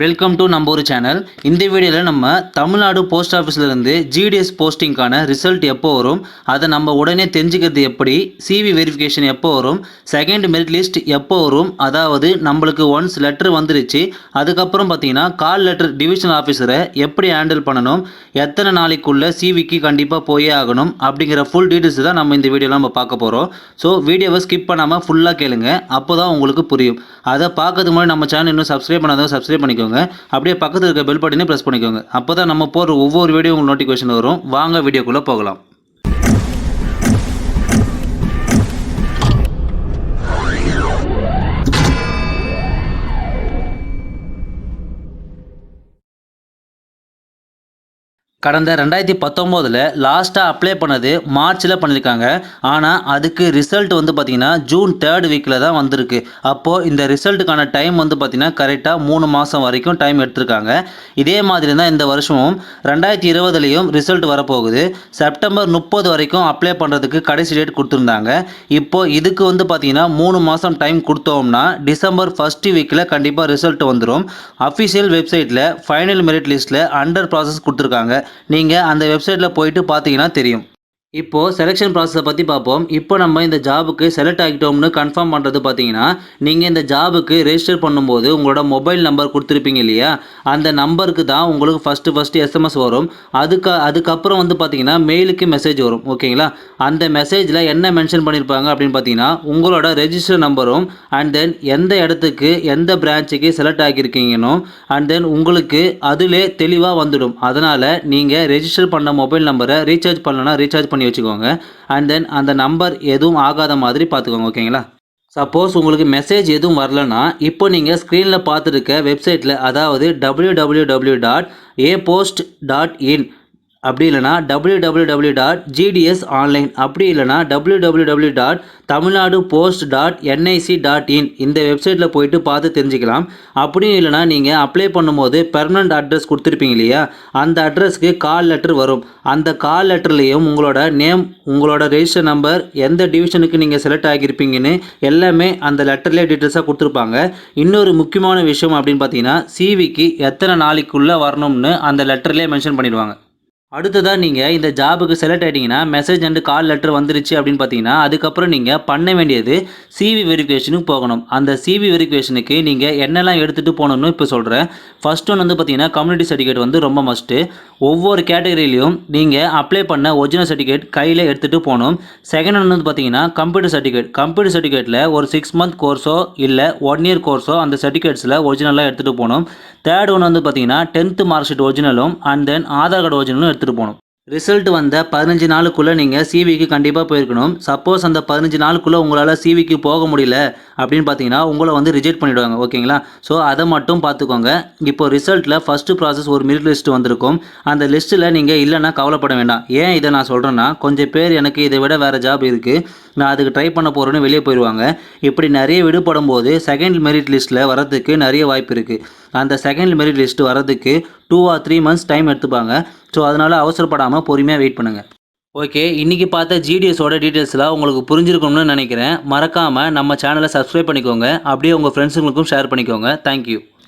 Welcome to நம்ம ஒரு channel. இந்த வீடியோவில் நம்ம தமிழ்நாடு போஸ்ட் ஆஃபீஸ்லேருந்து ஜிடிஎஸ் போஸ்டிங்கான ரிசல்ட் எப்போ வரும், அதை நம்ம உடனே தெரிஞ்சுக்கிறது எப்படி, சிவி வெரிஃபிகேஷன் எப்போ வரும், செகண்ட் மெரிட் லிஸ்ட் எப்போ வரும், அதாவது நம்மளுக்கு ஒன்ஸ் லெட்டர் வந்துருச்சு அதுக்கப்புறம் பார்த்தீங்கன்னா கால் லெட்டர் டிவிஷன் ஆஃபீஸரை எப்படி ஹேண்டில் பண்ணணும், எத்தனை நாளைக்குள்ளே சிவிக்கு கண்டிப்பாக போயே ஆகணும் அப்படிங்கிற ஃபுல் டீட்டெயில்ஸ் தான் நம்ம இந்த வீடியோவில் நம்ம பார்க்க போகிறோம். ஸோ வீடியோவை ஸ்கிப் பண்ணாமல் ஃபுல்லாக கேளுங்க, அப்போ தான் உங்களுக்கு புரியும். அதை பார்க்கறதுக்கு முன்னாடி நம்ம சேனல் இன்னும் சப்ஸ்கிரைப் பண்ணாதவங்க சப்ஸ்கிரைப் பண்ணிக்கோங்க. அப்படியே பக்கத்தில் இருக்க பெல் பட்டனை பிரஸ் பண்ணிக்கோங்க. அப்பதான் நம்ம போற ஒவ்வொரு வீடியோ உங்களுக்கு நோட்டிஃபிகேஷன் வரும். வாங்க வீடியோக்குள்ள போகலாம். கடந்த 2019 லாஸ்ட்டாக அப்ளை பண்ணது மார்ச்சில் பண்ணியிருக்காங்க. ஆனால் அதுக்கு ரிசல்ட் வந்து பார்த்திங்கன்னா ஜூன் 3rd வீக்கில் தான் வந்திருக்கு. அப்போது இந்த ரிசல்ட்டுக்கான டைம் வந்து பார்த்திங்கன்னா கரெக்டாக 3 மாதம் வரைக்கும் டைம் எடுத்திருக்காங்க. இதே மாதிரி தான் இந்த வருஷமும் 2020லேயும் ரிசல்ட் வரப்போகுது. செப்டம்பர் 30 வரைக்கும் அப்ளை பண்ணுறதுக்கு கடைசி டேட் கொடுத்துருந்தாங்க. இப்போது இதுக்கு வந்து பார்த்திங்கன்னா 3 மாதம் டைம் கொடுத்தோம்னா டிசம்பர் 1st வீக்கில் கண்டிப்பாக ரிசல்ட் வந்துடும். அஃபிஷியல் வெப்சைட்டில் ஃபைனல் மெரிட் லிஸ்ட்டில் அண்டர் ப்ராசஸ் கொடுத்துருக்காங்க. நீங்கள் அந்த வெப்சைட்டில் போயிட்டு பார்த்தீங்கன்னா தெரியும். இப்போது செலெக்ஷன் ப்ராசஸை பற்றி பார்ப்போம். இப்போ நம்ம இந்த ஜாபுக்கு செலக்ட் ஆகிட்டோம்னு கன்ஃபார்ம் பண்ணுறது பார்த்தீங்கன்னா, நீங்கள் இந்த ஜாபுக்கு ரெஜிஸ்டர் பண்ணும்போது உங்களோட மொபைல் நம்பர் கொடுத்துருப்பீங்க இல்லையா, அந்த நம்பருக்கு தான் உங்களுக்கு ஃபஸ்ட்டு எஸ்எம்எஸ் வரும். அதுக்கப்புறம் வந்து பார்த்தீங்கன்னா மெயிலுக்கு மெசேஜ் வரும். ஓகேங்களா? அந்த மெசேஜில் என்ன மென்ஷன் பண்ணியிருப்பாங்க அப்படின்னு பார்த்தீங்கன்னா, உங்களோட ரெஜிஸ்டர் நம்பரும் அண்ட் தென் எந்த இடத்துக்கு எந்த பிரான்ச்சுக்கு செலக்ட் ஆகியிருக்கீங்கன்னு அண்ட் தென் உங்களுக்கு அதிலே தெளிவாக வந்துடும். அதனால் நீங்கள் ரெஜிஸ்டர் பண்ண மொபைல் நம்பரை ரீசார்ஜ் பண்ணலன்னா ரீசார்ஜ் பண்ணி வச்சுக்கோங்க. அண்ட் தென் அந்த நம்பர் எதுவும் ஆகாத மாதிரி பார்த்துக்கோங்க. ஓகேங்களா? சப்போஸ் உங்களுக்கு மெசேஜ் எதுவும் வரலன்னா இப்போ நீங்கள் ஸ்க்ரீனில் பார்த்துருக்க வெப்சைட்டில், அதாவது www.apost.in அப்படி இல்லைனா www.gdsonline அப்படி இல்லைனா www.tamilnadupost.nic.in இந்த வெப்சைட்டில் போயிட்டு பார்த்து தெரிஞ்சுக்கலாம். அப்படியும் இல்லைனா நீங்கள் அப்ளை பண்ணும்போது பெர்மனண்ட் அட்ரஸ் கொடுத்துருப்பீங்க இல்லையா, அந்த அட்ரஸ்க்கு கால் லெட்டர் வரும். அந்த கால் லெட்டர்லேயும் உங்களோட நேம், உங்களோட ரெஜிஸ்டர் நம்பர், எந்த டிவிஷனுக்கு நீங்கள் செலக்ட் ஆகியிருப்பீங்கன்னு எல்லாமே அந்த லெட்டர்லேயே டீட்டெயில்ஸாக கொடுத்துருப்பாங்க. இன்னொரு முக்கியமான விஷயம் அப்படின்னு பார்த்தீங்கன்னா, சிவிக்கு எத்தனை நாளைக்குள்ளே வரணும்னு அந்த லெட்டர்லேயே மென்ஷன் பண்ணிடுவாங்க. அடுத்ததாக நீங்கள் இந்த ஜாபுக்கு செலக்ட் ஆகிட்டிங்கன்னா மெசேஜ் அண்டு கால் லெட்டர் வந்துருச்சு அப்படின்னு பார்த்தீங்கன்னா, அதுக்கப்புறம் நீங்கள் பண்ண வேண்டியது சிவி வெரிஃபிகேஷனுக்கு போகணும். அந்த சிவி வெரிஃபிகேஷனுக்கு நீங்கள் என்னெல்லாம் எடுத்துகிட்டு போகணும்னு இப்போ சொல்கிறேன். ஃபர்ஸ்ட் ஒன் வந்து பார்த்தீங்கன்னா கம்யூனிட்டி சர்டிஃபிகேட் வந்து ரொம்ப மஸ்ட்டு. ஒவ்வொரு கேட்டகரியிலையும் நீங்கள் அப்ளை பண்ண ஒரிஜினல் சர்டிஃபிகேட் கையில் எடுத்துகிட்டு போகணும். செகண்ட் ஒன் வந்து பார்த்தீங்கன்னா கம்ப்யூட்டர் சர்டிஃபிகேட்டில் ஒரு 6 மந்த் கோர்ஸோ இல்லை 1 இயர் கோர்ஸோ அந்த சர்டிஃபிகேட்ஸில் ஒரிஜினலாக எடுத்துகிட்டு போகணும். தேர்ட் ஒன் வந்து பார்த்தீங்கன்னா 10th மார்க் ஷீட் ஒரிஜினலும் அண்ட் தென் ஆதார் கார்டு ஒரிஜினலும் எடுத்துகிட்டு போகணும். ரிசல்ட் வந்த 15 நாளுக்குள்ளே நீங்கள் சிவிக்கு கண்டிப்பாக போயிருக்கணும். சப்போஸ் அந்த 15 நாளுக்குள்ளே உங்களால் சிவிக்கு போக முடியல அப்படின்னு பார்த்தீங்கன்னா உங்களை வந்து ரிஜெக்ட் பண்ணிவிடுவாங்க. ஓகேங்களா? ஸோ அதை மட்டும் பார்த்துக்கோங்க. இப்போ ரிசல்ட்டில் ஃபஸ்ட்டு ப்ராசஸ் ஒரு மெரிட் லிஸ்ட் வந்திருக்கும். அந்த லிஸ்ட்டில் நீங்கள் இல்லைன்னா கவலைப்பட வேண்டாம். ஏன் இதை நான் சொல்கிறேன்னா, கொஞ்சம் பேர் எனக்கு இதை விட வேறு ஜாப் இருக்குது, நான் அதுக்கு ட்ரை பண்ண போகிறேன்னு வெளியே போயிடுவாங்க. இப்படி நிறைய விடுபடும் போது செகண்ட் மெரிட் லிஸ்ட்டில் வரதுக்கு நிறைய வாய்ப்பு இருக்குது. அந்த செகண்ட் மெரிட் லிஸ்ட் வரதுக்கு 2 or 3 months டைம் எடுத்துப்பாங்க. ஸோ அதனால் அவசரப்படாமல் பொறுமையாக வெயிட் பண்ணுங்கள். ஓகே, இன்றைக்கி பார்த்த ஜிடிஎஸோட டீட்டெயில்ஸ்லாம் உங்களுக்கு புரிஞ்சிருக்கும்னு நினைக்கிறேன். மறக்காமல் நம்ம சேனலை சப்ஸ்கிரைப் பண்ணிக்கோங்க. அப்படியே உங்கள் ஃப்ரெண்ட்ஸுங்களுக்கும் ஷேர் பண்ணிக்கோங்க. தேங்க்யூ.